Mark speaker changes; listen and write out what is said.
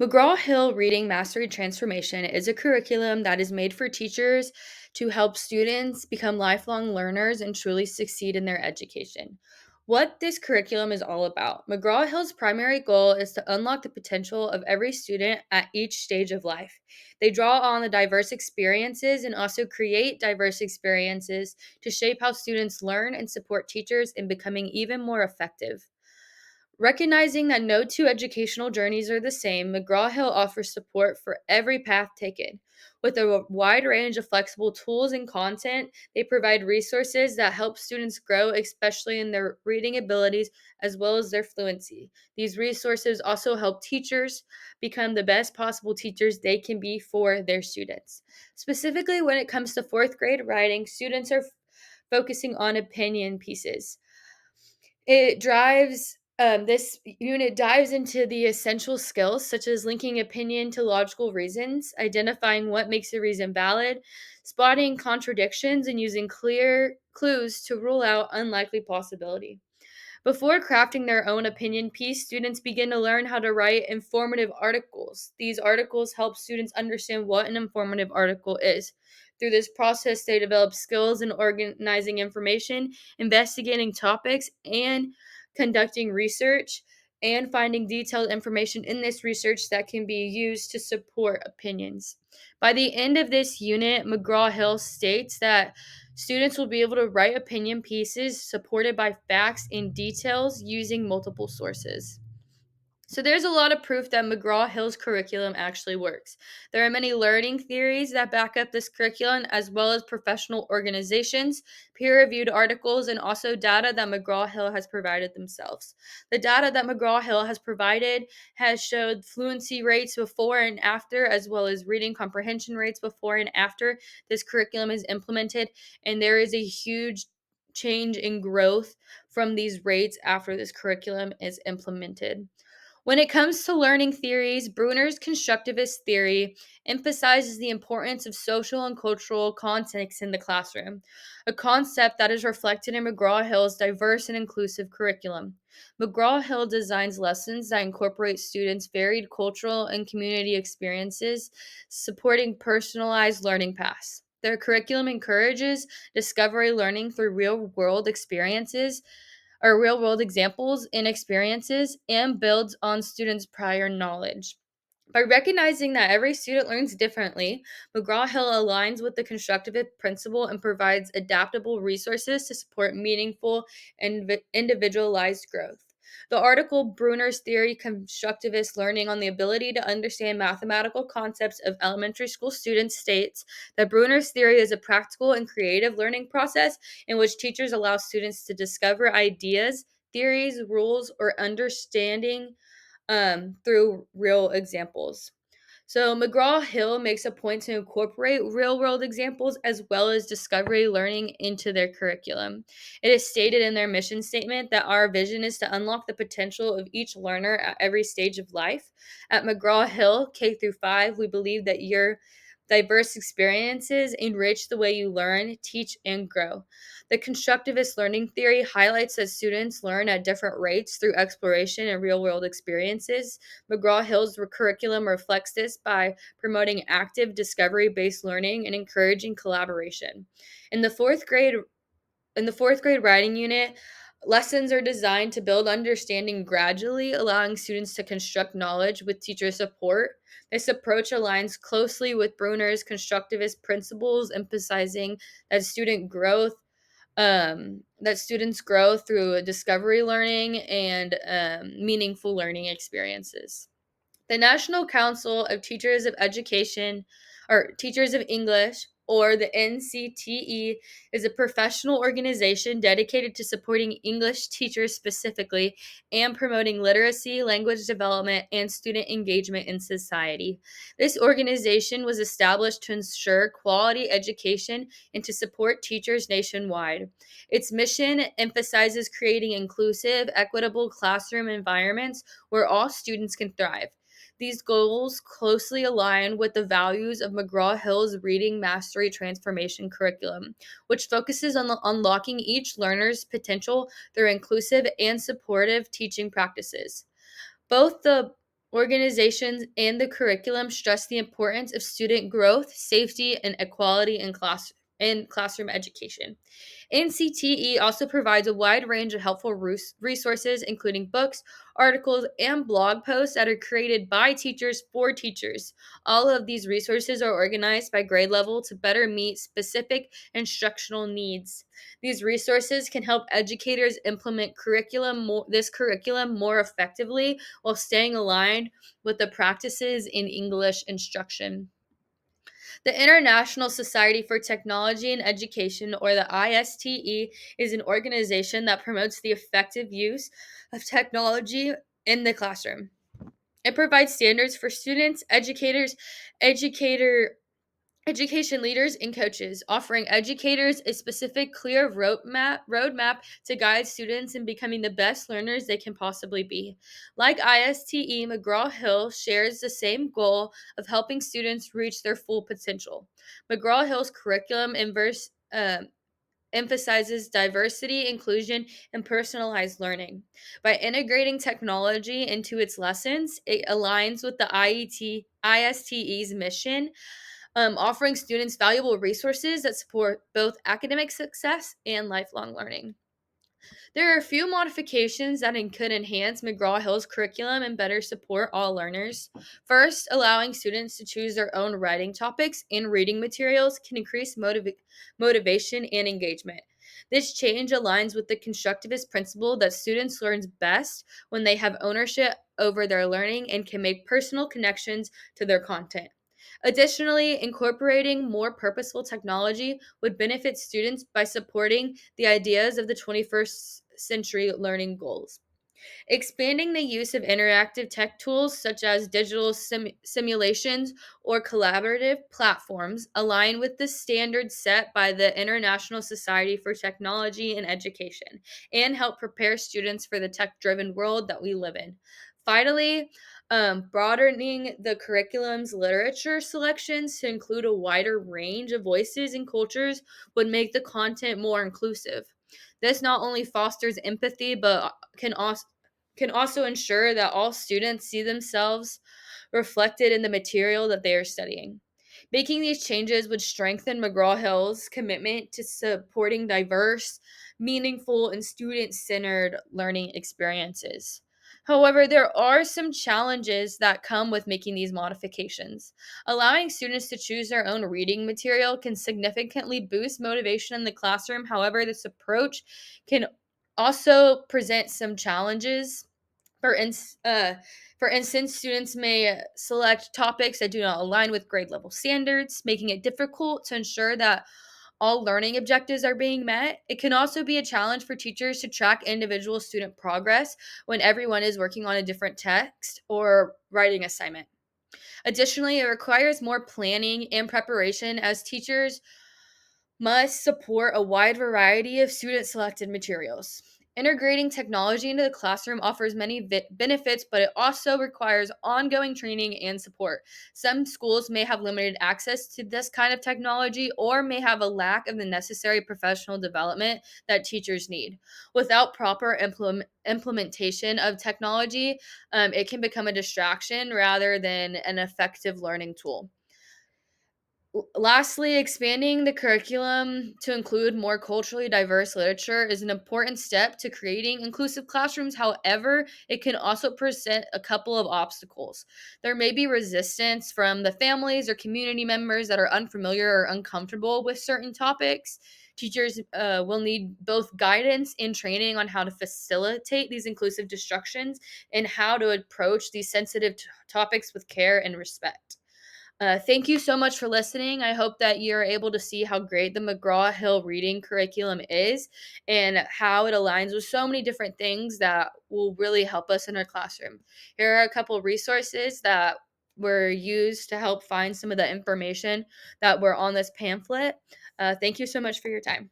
Speaker 1: McGraw Hill Reading Mastery Transformation is a curriculum that is made for teachers to help students become lifelong learners and truly succeed in their education. What this curriculum is all about. McGraw Hill's primary goal is to unlock the potential of every student at each stage of life. They draw on the diverse experiences and also create diverse experiences to shape how students learn and support teachers in becoming even more effective. Recognizing that no two educational journeys are the same, McGraw Hill offers support for every path taken. With a wide range of flexible tools and content, they provide resources that help students grow, especially in their reading abilities as well as their fluency. These resources also help teachers become the best possible teachers they can be for their students. Specifically, when it comes to fourth grade writing, students are focusing on opinion pieces. This unit dives into the essential skills such as linking opinion to logical reasons, identifying what makes a reason valid, spotting contradictions, and using clear clues to rule out unlikely possibility. Before crafting their own opinion piece, students begin to learn how to write informative articles. These articles help students understand what an informative article is. Through this process, they develop skills in organizing information, investigating topics, and conducting research, and finding detailed information in this research that can be used to support opinions. By the end of this unit, McGraw Hill states that students will be able to write opinion pieces supported by facts and details using multiple sources. So there's a lot of proof that McGraw Hill's curriculum actually works. There are many learning theories that back up this curriculum, as well as professional organizations, peer-reviewed articles, and also data that McGraw Hill has provided themselves. The data that McGraw Hill has provided has showed fluency rates before and after, as well as reading comprehension rates before and after this curriculum is implemented, and there is a huge change in growth from these rates after this curriculum is implemented. When it comes to learning theories, Bruner's constructivist theory emphasizes the importance of social and cultural context in the classroom, a concept that is reflected in McGraw Hill's diverse and inclusive curriculum. McGraw Hill designs lessons that incorporate students' varied cultural and community experiences, supporting personalized learning paths. Their curriculum encourages discovery learning through real world experiences or real world examples and experiences and builds on students' prior knowledge. By recognizing that every student learns differently, McGraw Hill aligns with the constructivist principle and provides adaptable resources to support meaningful and individualized growth. The article Bruner's Theory Constructivist Learning on the Ability to Understand Mathematical Concepts of Elementary School Students states that Bruner's theory is a practical and creative learning process in which teachers allow students to discover ideas, theories, rules, or understanding through real examples. So, McGraw Hill makes a point to incorporate real world examples as well as discovery learning into their curriculum. It is stated in their mission statement that our vision is to unlock the potential of each learner at every stage of life. At McGraw Hill, K through 5, we believe that your diverse experiences enrich the way you learn, teach, and grow. The constructivist learning theory highlights that students learn at different rates through exploration and real world experiences. McGraw Hill's curriculum reflects this by promoting active discovery based learning and encouraging collaboration. In the fourth grade in the fourth grade writing unit, lessons are designed to build understanding gradually, allowing students to construct knowledge with teacher support. This approach aligns closely with Bruner's constructivist principles, emphasizing that students grow through discovery learning and meaningful learning experiences. The National Council of Teachers of Education, or Teachers of English, or the NCTE, is a professional organization dedicated to supporting English teachers specifically and promoting literacy, language development, and student engagement in society. This organization was established to ensure quality education and to support teachers nationwide. Its mission emphasizes creating inclusive, equitable classroom environments where all students can thrive. These goals closely align with the values of McGraw Hill's Reading Mastery Transformation curriculum, which focuses on unlocking each learner's potential through inclusive and supportive teaching practices. Both the organizations, and the curriculum stress the importance of student growth, safety, and equality in classroom education. NCTE also provides a wide range of helpful resources, including books, articles, and blog posts that are created by teachers for teachers. All of these resources are organized by grade level to better meet specific instructional needs. These resources can help educators implement this curriculum more effectively while staying aligned with the practices in English instruction. The International Society for Technology and Education, or the ISTE, is an organization that promotes the effective use of technology in the classroom. It provides standards for students, educators, educator education leaders, and coaches, offering educators a specific clear roadmap to guide students in becoming the best learners they can possibly be. Like ISTE, McGraw Hill shares the same goal of helping students reach their full potential. McGraw Hill's curriculum emphasizes diversity, inclusion, and personalized learning. By integrating technology into its lessons, it aligns with the ISTE's mission, offering students valuable resources that support both academic success and lifelong learning. There are a few modifications that could enhance McGraw Hill's curriculum and better support all learners. First, allowing students to choose their own writing topics and reading materials can increase motivation and engagement. This change aligns with the constructivist principle that students learn best when they have ownership over their learning and can make personal connections to their content. Additionally, incorporating more purposeful technology would benefit students by supporting the ideas of the 21st century learning goals. Expanding the use of interactive tech tools such as digital simulations or collaborative platforms align with the standards set by the International Society for Technology and Education and help prepare students for the tech driven world that we live in. Finally, broadening the curriculum's literature selections to include a wider range of voices and cultures would make the content more inclusive. This not only fosters empathy, but can also ensure that all students see themselves reflected in the material that they are studying. Making these changes would strengthen McGraw Hill's commitment to supporting diverse, meaningful, and student centered learning experiences. However, there are some challenges that come with making these modifications. Allowing students to choose their own reading material can significantly boost motivation in the classroom. However, this approach can also present some challenges. For, ins- uh, for instance, students may select topics that do not align with grade level standards, making it difficult to ensure that all learning objectives are being met. It can also be a challenge for teachers to track individual student progress when everyone is working on a different text or writing assignment. Additionally, it requires more planning and preparation as teachers must support a wide variety of student selected materials. Integrating technology into the classroom offers many benefits, but it also requires ongoing training and support. Some schools may have limited access to this kind of technology or may have a lack of the necessary professional development that teachers need. Without proper implementation of technology, it can become a distraction rather than an effective learning tool. Lastly, expanding the curriculum to include more culturally diverse literature is an important step to creating inclusive classrooms. However, it can also present a couple of obstacles. There may be resistance from the families or community members that are unfamiliar or uncomfortable with certain topics. Teachers will need both guidance and training on how to facilitate these inclusive instructions and how to approach these sensitive topics with care and respect. Thank you so much for listening. I hope that you're able to see how great the McGraw Hill reading curriculum is and how it aligns with so many different things that will really help us in our classroom. Here are a couple resources that were used to help find some of the information that were on this pamphlet. Thank you so much for your time.